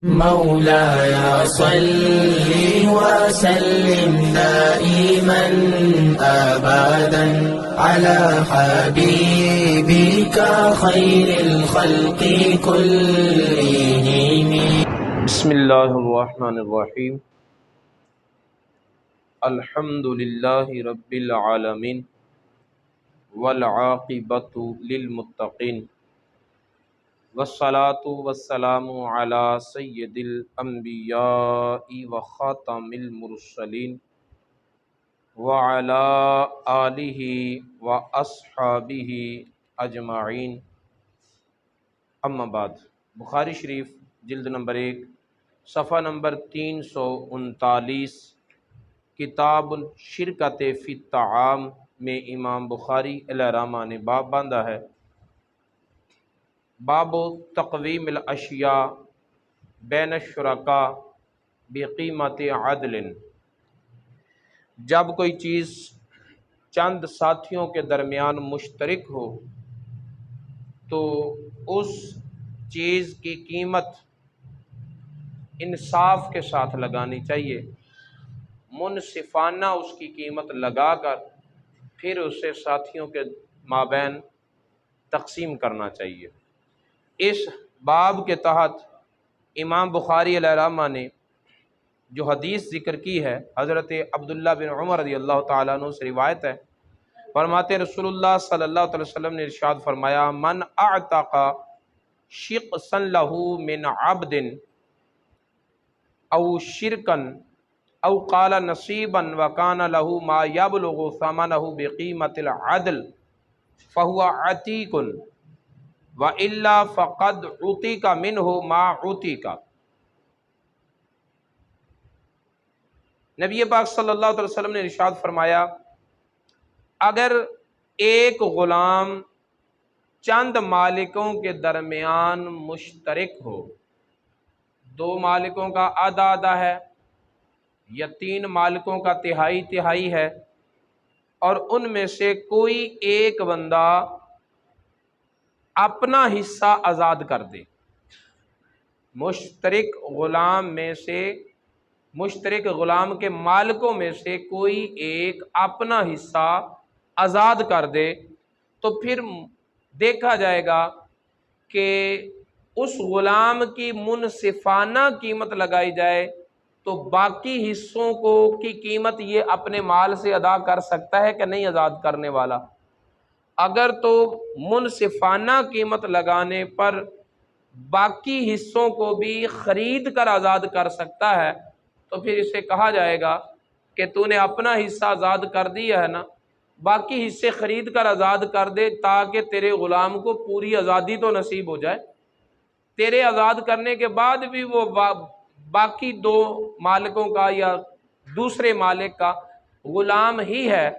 مولاي صل وسلم دائما أبدا على حبيبك خير الخلق كلهم. بسم اللہ الرحمن الرحیم. الحمد للہ رب العالمین والعاقبۃ للمتقین والصلاة والسلام علی سید الانبیاء وخاتم المرسلین وعلی آلہ واصحابہ اجمعین. اما بعد. بخاری شریف جلد نمبر 1 صفحہ نمبر 339 کتاب شرکت فی الطعام میں امام بخاری علیہ رحمہ نے باب باندھا ہے. باب تقویم الاشیاء بین الشرکاء بقیمت عدل. جب کوئی چیز چند ساتھیوں کے درمیان مشترک ہو تو اس چیز کی قیمت انصاف کے ساتھ لگانی چاہیے، منصفانہ اس کی قیمت لگا کر پھر اسے ساتھیوں کے مابین تقسیم کرنا چاہیے. اس باب کے تحت امام بخاری علیہ رحمہ نے جو حدیث ذکر کی ہے حضرت عبداللہ بن عمر رضی اللہ تعالیٰ عنہ سے روایت ہے. فرماتے ہیں رسول اللہ صلی اللہ علیہ وسلم نے ارشاد فرمایا من اعتق شقصا لہ من عبد او شرکن او قال نصیبا وکان لہ ما یبلغ ثمنہ بقیمت العدل فہو عتیق وإلا فقد عتیق منہ ما عتیق. نبی پاک صلی اللہ علیہ وسلم نے ارشاد فرمایا اگر ایک غلام چند مالکوں کے درمیان مشترک ہو، 2 مالکوں کا آدھا آدھا ہے یا 3 مالکوں کا تہائی تہائی ہے، اور ان میں سے کوئی ایک بندہ اپنا حصہ آزاد کر دے، مشترک غلام کے مالکوں میں سے کوئی ایک اپنا حصہ آزاد کر دے، تو پھر دیکھا جائے گا کہ اس غلام کی منصفانہ قیمت لگائی جائے تو باقی حصوں کی قیمت یہ اپنے مال سے ادا کر سکتا ہے کہ نہیں آزاد کرنے والا. اگر تو منصفانہ قیمت لگانے پر باقی حصوں کو بھی خرید کر آزاد کر سکتا ہے تو پھر اسے کہا جائے گا کہ تو نے اپنا حصہ آزاد کر دیا ہے نا، باقی حصے خرید کر آزاد کر دے تاکہ تیرے غلام کو پوری آزادی تو نصیب ہو جائے. تیرے آزاد کرنے کے بعد بھی وہ باقی 2 مالکوں کا یا دوسرے مالک کا غلام ہی ہے،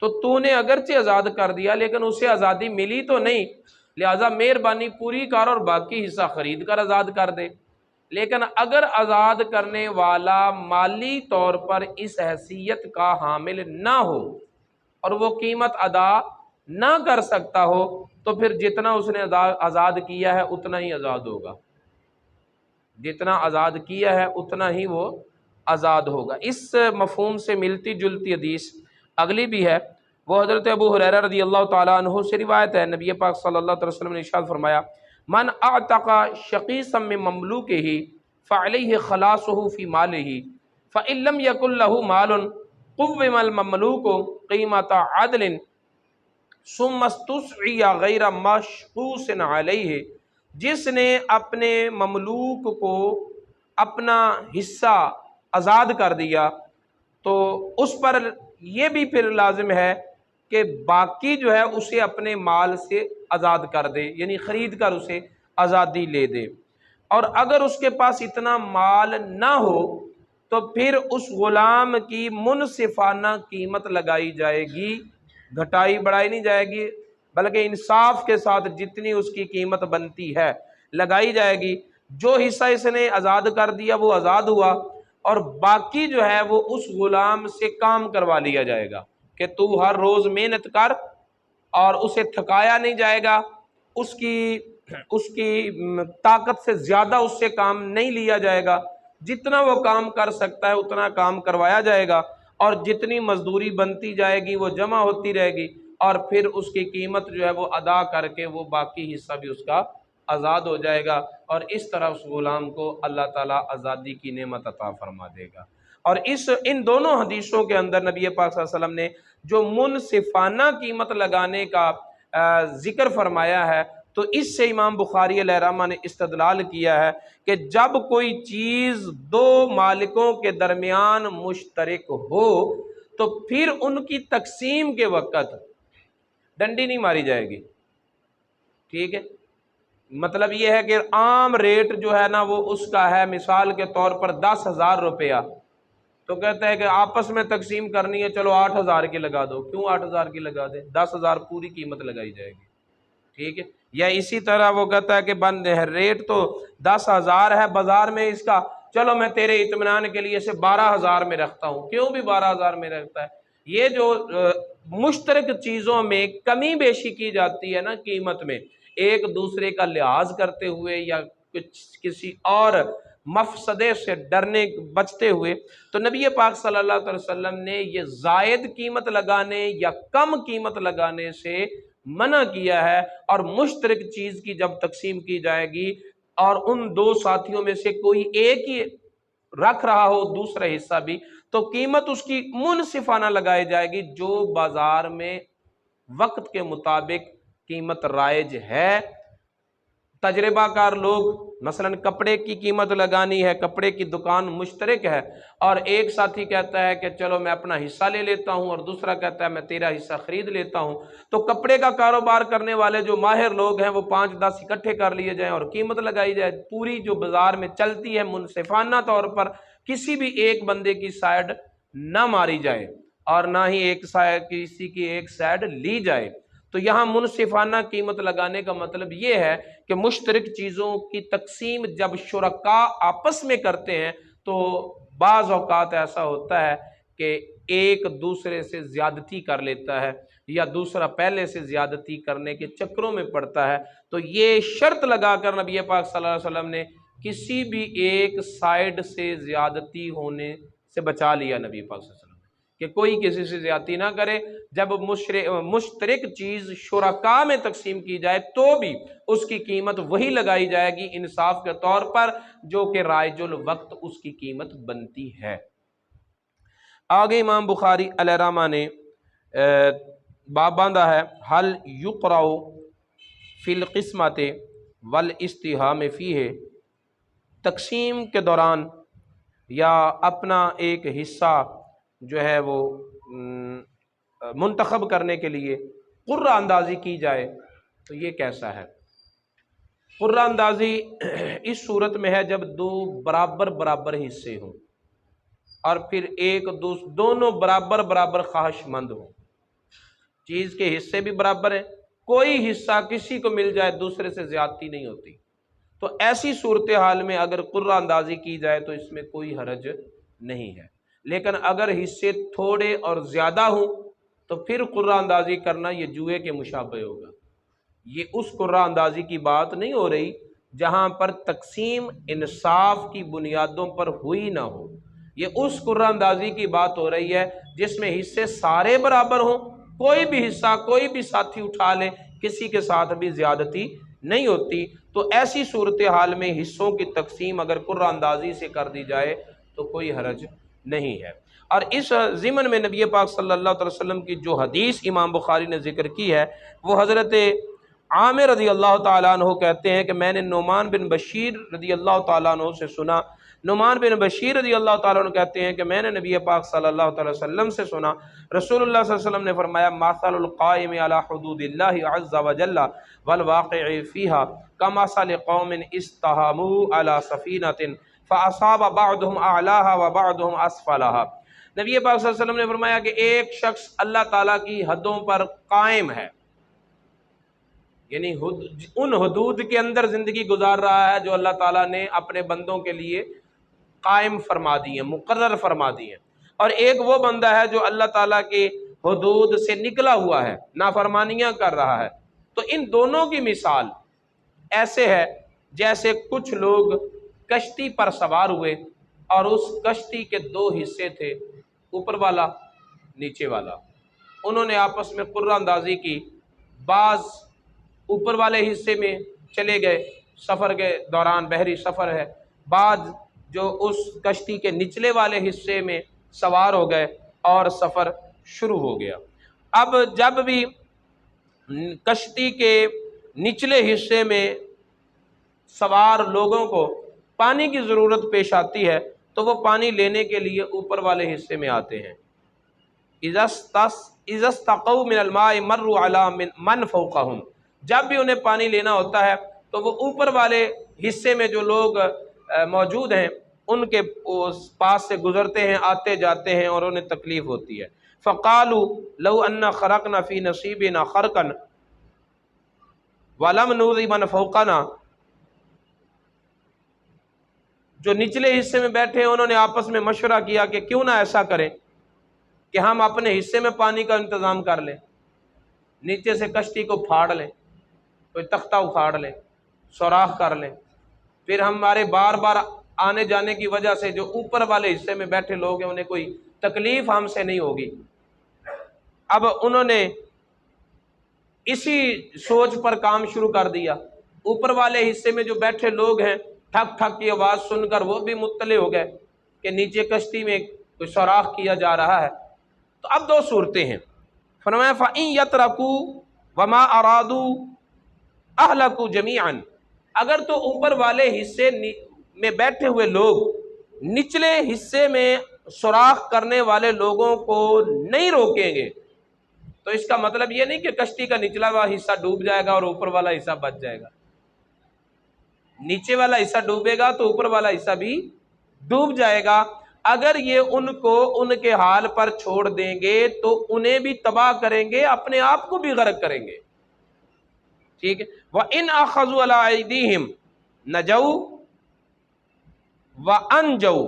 تو نے اگرچہ آزاد کر دیا لیکن اسے آزادی ملی تو نہیں، لہذا مہربانی پوری کر اور باقی حصہ خرید کر آزاد کر دے. لیکن اگر آزاد کرنے والا مالی طور پر اس حیثیت کا حامل نہ ہو اور وہ قیمت ادا نہ کر سکتا ہو تو پھر جتنا اس نے آزاد کیا ہے اتنا ہی آزاد ہوگا، جتنا آزاد کیا ہے اتنا ہی وہ آزاد ہوگا. اس مفہوم سے ملتی جلتی حدیث اگلی بھی ہے، وہ حضرت ابو ہریرہ رضی اللہ تعالیٰ عنہ سے روایت ہے. نبی پاک صلی اللہ علیہ وسلم نے ارشاد فرمایا من اعتق شقیصا من مملوکہ فعلیہ خلاصہ فی مالہ فإن لم یکن لہ مال قوم المملوک قیمت عدل ثم استسعی غیر مشقوص علیہ. جس نے اپنے مملوک کو اپنا حصہ آزاد کر دیا تو اس پر یہ بھی پھر لازم ہے کہ باقی جو ہے اسے اپنے مال سے آزاد کر دے، یعنی خرید کر اسے آزادی لے دے. اور اگر اس کے پاس اتنا مال نہ ہو تو پھر اس غلام کی منصفانہ قیمت لگائی جائے گی، گھٹائی بڑھائی نہیں جائے گی بلکہ انصاف کے ساتھ جتنی اس کی قیمت بنتی ہے لگائی جائے گی. جو حصہ اس نے آزاد کر دیا وہ آزاد ہوا، اور باقی جو ہے وہ اس غلام سے کام کروا لیا جائے گا کہ تو ہر روز محنت کر، اور اسے تھکایا نہیں جائے گا، اس کی اس کی طاقت سے زیادہ اس سے کام نہیں لیا جائے گا، جتنا وہ کام کر سکتا ہے اتنا کام کروایا جائے گا، اور جتنی مزدوری بنتی جائے گی وہ جمع ہوتی رہے گی، اور پھر اس کی قیمت جو ہے وہ ادا کر کے وہ باقی حصہ بھی اس کا آزاد ہو جائے گا، اور اس طرح اس غلام کو اللہ تعالیٰ آزادی کی نعمت عطا فرما دے گا۔ اور ان دونوں حدیثوں کے اندر نبی پاک صلی اللہ علیہ وسلم نے جو منصفانہ قیمت لگانے کا ذکر فرمایا ہے، تو اس سے امام بخاری علیہ رحمہ نے استدلال کیا ہے کہ جب کوئی چیز دو مالکوں کے درمیان مشترک ہو تو پھر ان کی تقسیم کے وقت ڈنڈی نہیں ماری جائے گی، ٹھیک ہے؟ مطلب یہ ہے کہ عام ریٹ جو ہے نا وہ اس کا ہے مثال کے طور پر 10,000 روپیہ، تو کہتا ہے کہ آپس میں تقسیم کرنی ہے، چلو 8,000 کی لگا دو۔ کیوں 8,000 کی لگا دیں؟ 10,000 پوری قیمت لگائی جائے گی، ٹھیک ہے؟ یا اسی طرح وہ کہتا ہے کہ بند ریٹ تو 10,000 ہے بازار میں اس کا، چلو میں تیرے اطمینان کے لیے اسے 12,000 میں رکھتا ہوں۔ کیوں بھی 12,000 میں رکھتا ہے؟ یہ جو مشترک چیزوں میں کمی بیشی کی جاتی ہے نا قیمت میں، ایک دوسرے کا لحاظ کرتے ہوئے یا کسی اور مفسدے سے ڈرنے بچتے ہوئے، تو نبی پاک صلی اللہ علیہ وسلم نے یہ زائد قیمت لگانے یا کم قیمت لگانے سے منع کیا ہے، اور مشترک چیز کی جب تقسیم کی جائے گی اور ان دو ساتھیوں میں سے کوئی ایک ہی رکھ رہا ہو دوسرا حصہ بھی، تو قیمت اس کی منصفانہ لگائی جائے گی جو بازار میں وقت کے مطابق قیمت رائج ہے۔ تجربہ کار لوگ مثلا کپڑے کی قیمت لگانی ہے، کپڑے کی دکان مشترک ہے، اور ایک ساتھی کہتا ہے کہ چلو میں اپنا حصہ لے لیتا ہوں، اور دوسرا کہتا ہے میں تیرا حصہ خرید لیتا ہوں، تو کپڑے کا کاروبار کرنے والے جو ماہر لوگ ہیں وہ 5-10 اکٹھے کر لیے جائیں اور قیمت لگائی جائے، پوری جو بازار میں چلتی ہے منصفانہ طور پر کسی بھی ایک بندے کی سائیڈ نہ ماری جائے اور نہ ہی کسی کی ایک سائیڈ لی جائے۔ تو یہاں منصفانہ قیمت لگانے کا مطلب یہ ہے کہ مشترک چیزوں کی تقسیم جب شرکاء آپس میں کرتے ہیں تو بعض اوقات ایسا ہوتا ہے کہ ایک دوسرے سے زیادتی کر لیتا ہے یا دوسرا پہلے سے زیادتی کرنے کے چکروں میں پڑتا ہے، تو یہ شرط لگا کر نبی پاک صلی اللہ علیہ وسلم نے کسی بھی ایک سائیڈ سے زیادتی ہونے سے بچا لیا نبی پاک صلی اللہ علیہ وسلم کہ کوئی کسی سے زیادتی نہ کرے۔ جب مشترک چیز شرکاء میں تقسیم کی جائے تو بھی اس کی قیمت وہی لگائی جائے گی انصاف کے طور پر جو کہ رائج الوقت اس کی قیمت بنتی ہے۔ آگے امام بخاری علیہ رحمہ نے باب باندھا ہے حل یقرأ فی القسمۃ والاستہام فیہ، تقسیم کے دوران یا اپنا ایک حصہ جو ہے وہ منتخب کرنے کے لیے قرعہ اندازی کی جائے تو یہ کیسا ہے؟ قرعہ اندازی اس صورت میں ہے جب دو برابر برابر حصے ہوں اور پھر دونوں برابر برابر خواہش مند ہوں، چیز کے حصے بھی برابر ہیں، کوئی حصہ کسی کو مل جائے دوسرے سے زیادتی نہیں ہوتی، تو ایسی صورتحال میں اگر قرعہ اندازی کی جائے تو اس میں کوئی حرج نہیں ہے۔ لیکن اگر حصے تھوڑے اور زیادہ ہوں تو پھر قرعہ اندازی کرنا یہ جوئے کے مشابہ ہوگا۔ یہ اس قرعہ اندازی کی بات نہیں ہو رہی جہاں پر تقسیم انصاف کی بنیادوں پر ہوئی نہ ہو، یہ اس قرعہ اندازی کی بات ہو رہی ہے جس میں حصے سارے برابر ہوں، کوئی بھی حصہ کوئی بھی ساتھی اٹھا لے، کسی کے ساتھ بھی زیادتی نہیں ہوتی، تو ایسی صورتحال میں حصوں کی تقسیم اگر قرعہ اندازی سے کر دی جائے تو کوئی حرج نہیں ہے۔ اور اس ضمن میں نبی پاک صلی اللہ علیہ وسلم کی جو حدیث امام بخاری نے ذکر کی ہے وہ حضرت عامر رضی اللہ تعالیٰ عنہ کہتے ہیں کہ میں نے نعمان بن بشیر رضی اللہ تعالیٰ عنہ سے سنا، نعمان بن بشیر رضی اللہ تعالیٰ عنہ کہتے ہیں کہ میں نے نبی پاک صلی اللہ علیہ وسلم سے سنا، رسول اللہ صلی اللہ علیہ وسلم نے فرمایا مثل القائم علی حدود اللہ عز وجل والواقع فیہا کمثل قوم استہموا علی سفینۃ فاصاب بعضهم اعلاها وبعضهم اسفلها۔ نبی پاک صلی اللہ علیہ وسلم نے فرمایا کہ ایک شخص اللہ تعالیٰ کی حدوں پر قائم ہے، یعنی ان حدود کے اندر زندگی گزار رہا ہے جو اللہ تعالیٰ نے اپنے بندوں کے لیے قائم فرما دی ہیں، مقرر فرما دی ہیں، اور ایک وہ بندہ ہے جو اللہ تعالیٰ کے حدود سے نکلا ہوا ہے، نافرمانیاں کر رہا ہے، تو ان دونوں کی مثال ایسے ہے جیسے کچھ لوگ کشتی پر سوار ہوئے اور اس کشتی کے دو حصے تھے، اوپر والا نیچے والا۔ انہوں نے آپس میں قرعہ اندازی کی، بعض اوپر والے حصے میں چلے گئے، سفر کے دوران بحری سفر ہے، بعض جو اس کشتی کے نچلے والے حصے میں سوار ہو گئے اور سفر شروع ہو گیا۔ اب جب بھی کشتی کے نچلے حصے میں سوار لوگوں کو پانی کی ضرورت پیش آتی ہے تو وہ پانی لینے کے لیے اوپر والے حصے میں آتے ہیں۔ اذا استقوا من الماء مروا على من فوقهم، جب بھی انہیں پانی لینا ہوتا ہے تو وہ اوپر والے حصے میں جو لوگ موجود ہیں ان کے پاس سے گزرتے ہیں، آتے جاتے ہیں اور انہیں تکلیف ہوتی ہے۔ فقالوا لو ان خرقنا في نصيبنا خرقا ولم نؤذ من فوقنا، جو نچلے حصے میں بیٹھے ہیں انہوں نے آپس میں مشورہ کیا کہ کیوں نہ ایسا کریں کہ ہم اپنے حصے میں پانی کا انتظام کر لیں، نیچے سے کشتی کو پھاڑ لیں، کوئی تختہ اکھاڑ لیں، سوراخ کر لیں، پھر ہمارے بار بار آنے جانے کی وجہ سے جو اوپر والے حصے میں بیٹھے لوگ ہیں انہیں کوئی تکلیف ہم سے نہیں ہوگی۔ اب انہوں نے اسی سوچ پر کام شروع کر دیا۔ اوپر والے حصے میں جو بیٹھے لوگ ہیں ٹھک ٹھک کی آواز سن کر وہ بھی مطلع ہو گئے کہ نیچے کشتی میں کوئی سوراخ کیا جا رہا ہے۔ تو اب دو صورتیں ہیں، فرمایا فَإِن يَتْرَكُوا وَمَا أَرَادُوا أَهْلَكُوا جَمِيعًا، اگر تو اوپر والے حصے میں بیٹھے ہوئے لوگ نچلے حصے میں سوراخ کرنے والے لوگوں کو نہیں روکیں گے تو اس کا مطلب یہ نہیں کہ کشتی کا نچلا ہوا حصہ ڈوب جائے گا اور اوپر والا حصہ بچ جائے گا۔ نیچے والا حصہ ڈوبے گا تو اوپر والا حصہ بھی ڈوب جائے گا۔ اگر یہ ان کو ان کے حال پر چھوڑ دیں گے تو انہیں بھی تباہ کریں گے، اپنے آپ کو بھی غرق کریں گے۔ ٹھیک ہے، وَإِنْ أَخَذُوا عَلَىٰ أَيْدِيهِمْ نَجَوْا وَأَنْجَوْا،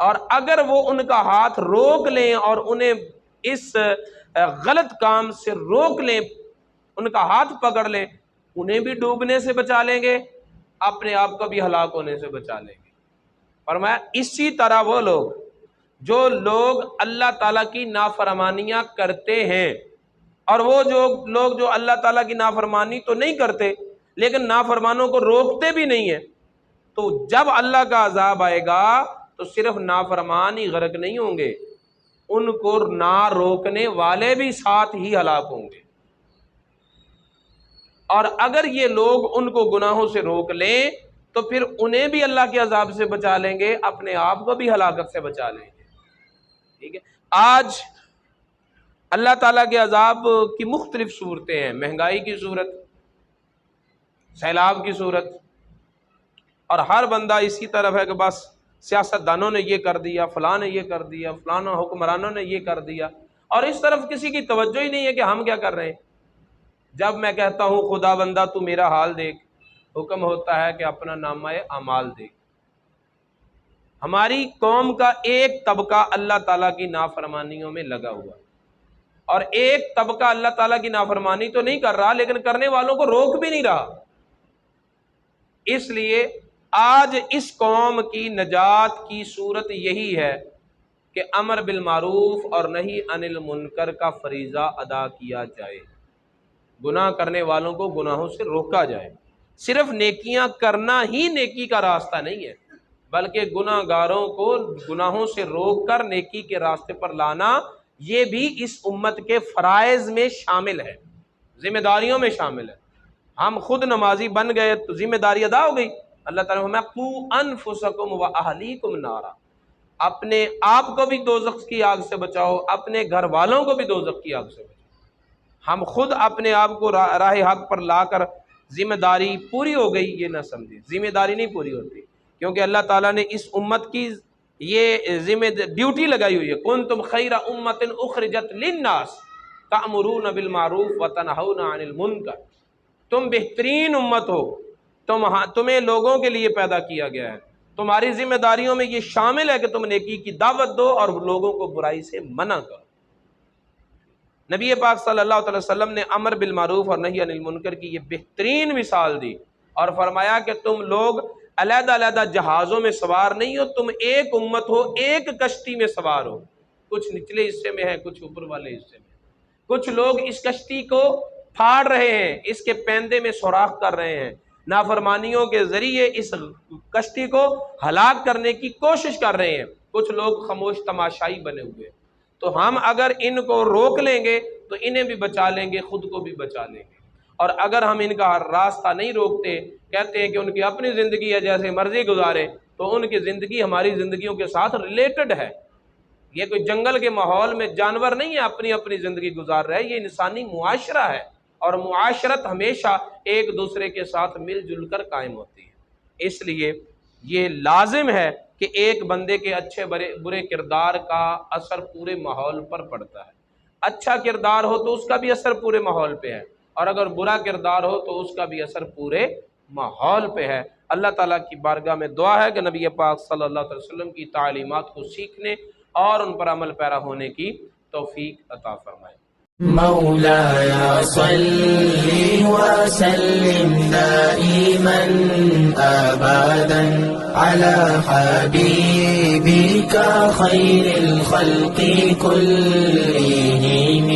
اور اگر وہ ان کا ہاتھ روک لیں اور انہیں اس غلط کام سے روک لیں، ان کا ہاتھ پکڑ لیں، انہیں بھی ڈوبنے سے بچا لیں گے، اپنے آپ کو بھی ہلاک ہونے سے بچا لیں گے۔ فرمایا اسی طرح وہ لوگ جو لوگ اللہ تعالیٰ کی نافرمانیاں کرتے ہیں، اور وہ جو لوگ جو اللہ تعالیٰ کی نافرمانی تو نہیں کرتے لیکن نافرمانوں کو روکتے بھی نہیں ہیں، تو جب اللہ کا عذاب آئے گا تو صرف نافرمان ہی غرق نہیں ہوں گے، ان کو نہ روکنے والے بھی ساتھ ہی ہلاک ہوں گے۔ اور اگر یہ لوگ ان کو گناہوں سے روک لیں تو پھر انہیں بھی اللہ کے عذاب سے بچا لیں گے، اپنے آپ کو بھی ہلاکت سے بچا لیں گے۔ ٹھیک ہے، آج اللہ تعالیٰ کے عذاب کی مختلف صورتیں ہیں، مہنگائی کی صورت، سیلاب کی صورت، اور ہر بندہ اسی طرف ہے کہ بس سیاست دانوں نے یہ کر دیا، فلاں نے یہ کر دیا، فلاں حکمرانوں نے یہ کر دیا، اور اس طرف کسی کی توجہ ہی نہیں ہے کہ ہم کیا کر رہے ہیں۔ جب میں کہتا ہوں خدا بندہ تو میرا حال دیکھ، حکم ہوتا ہے کہ اپنا نامہ اعمال دیکھ۔ ہماری قوم کا ایک طبقہ اللہ تعالیٰ کی نافرمانیوں میں لگا ہوا، اور ایک طبقہ اللہ تعالیٰ کی نافرمانی تو نہیں کر رہا لیکن کرنے والوں کو روک بھی نہیں رہا۔ اس لیے آج اس قوم کی نجات کی صورت یہی ہے کہ امر بالمعروف اور نہی عن المنکر کا فریضہ ادا کیا جائے، گناہ کرنے والوں کو گناہوں سے روکا جائے۔ صرف نیکیاں کرنا ہی نیکی کا راستہ نہیں ہے، بلکہ گناہ گاروں کو گناہوں سے روک کر نیکی کے راستے پر لانا یہ بھی اس امت کے فرائض میں شامل ہے، ذمہ داریوں میں شامل ہے۔ ہم خود نمازی بن گئے تو ذمہ داری ادا ہو گئی۔ اللہ تعالیٰ نے قوا انفسکم واہلیکم نارا، اپنے آپ کو بھی دوزخ کی آگ سے بچاؤ، اپنے گھر والوں کو بھی دوزخ کی آگ سے بچاؤ۔ ہم خود اپنے آپ کو راہ حق پر لا کر ذمہ داری پوری ہو گئی یہ نہ سمجھے، ذمہ داری نہیں پوری ہوتی، کیونکہ اللہ تعالیٰ نے اس امت کی یہ ڈیوٹی لگائی ہوئی ہے، کنتم خیر امۃ اخرجت للناس تأمرون بالمعروف وتنہون عن المنکر، تم بہترین امت ہو، تمہیں لوگوں کے لیے پیدا کیا گیا ہے، تمہاری ذمہ داریوں میں یہ شامل ہے کہ تم نیکی کی دعوت دو اور لوگوں کو برائی سے منع کرو۔ نبی پاک صلی اللہ علیہ وسلم نے امر بالمعروف اور نہی عن المنکر کی یہ بہترین مثال دی اور فرمایا کہ تم لوگ علیحدہ علیحدہ جہازوں میں سوار نہیں ہو، تم ایک امت ہو، ایک کشتی میں سوار ہو، کچھ نچلے حصے میں ہے، کچھ اوپر والے حصے میں۔ کچھ لوگ اس کشتی کو پھاڑ رہے ہیں، اس کے پیندے میں سوراخ کر رہے ہیں، نافرمانیوں کے ذریعے اس کشتی کو ہلاک کرنے کی کوشش کر رہے ہیں، کچھ لوگ خاموش تماشائی بنے ہوئے۔ تو ہم اگر ان کو روک لیں گے تو انہیں بھی بچا لیں گے، خود کو بھی بچا لیں گے، اور اگر ہم ان کا راستہ نہیں روکتے، کہتے ہیں کہ ان کی اپنی زندگی ہے، جیسے مرضی گزارے، تو ان کی زندگی ہماری زندگیوں کے ساتھ ریلیٹڈ ہے۔ یہ کوئی جنگل کے ماحول میں جانور نہیں ہے اپنی اپنی زندگی گزار رہے، یہ انسانی معاشرہ ہے، اور معاشرت ہمیشہ ایک دوسرے کے ساتھ مل جل کر قائم ہوتی ہے۔ اس لیے یہ لازم ہے کہ ایک بندے کے اچھے برے کردار کا اثر پورے ماحول پر پڑتا ہے۔ اچھا کردار ہو تو اس کا بھی اثر پورے ماحول پہ ہے، اور اگر برا کردار ہو تو اس کا بھی اثر پورے ماحول پہ ہے۔ اللہ تعالیٰ کی بارگاہ میں دعا ہے کہ نبی پاک صلی اللہ علیہ وسلم کی تعلیمات کو سیکھنے اور ان پر عمل پیرا ہونے کی توفیق عطا فرمائے۔ مولاي صل وسلم دائما أبدا على حبيبك خير الخلق كلهم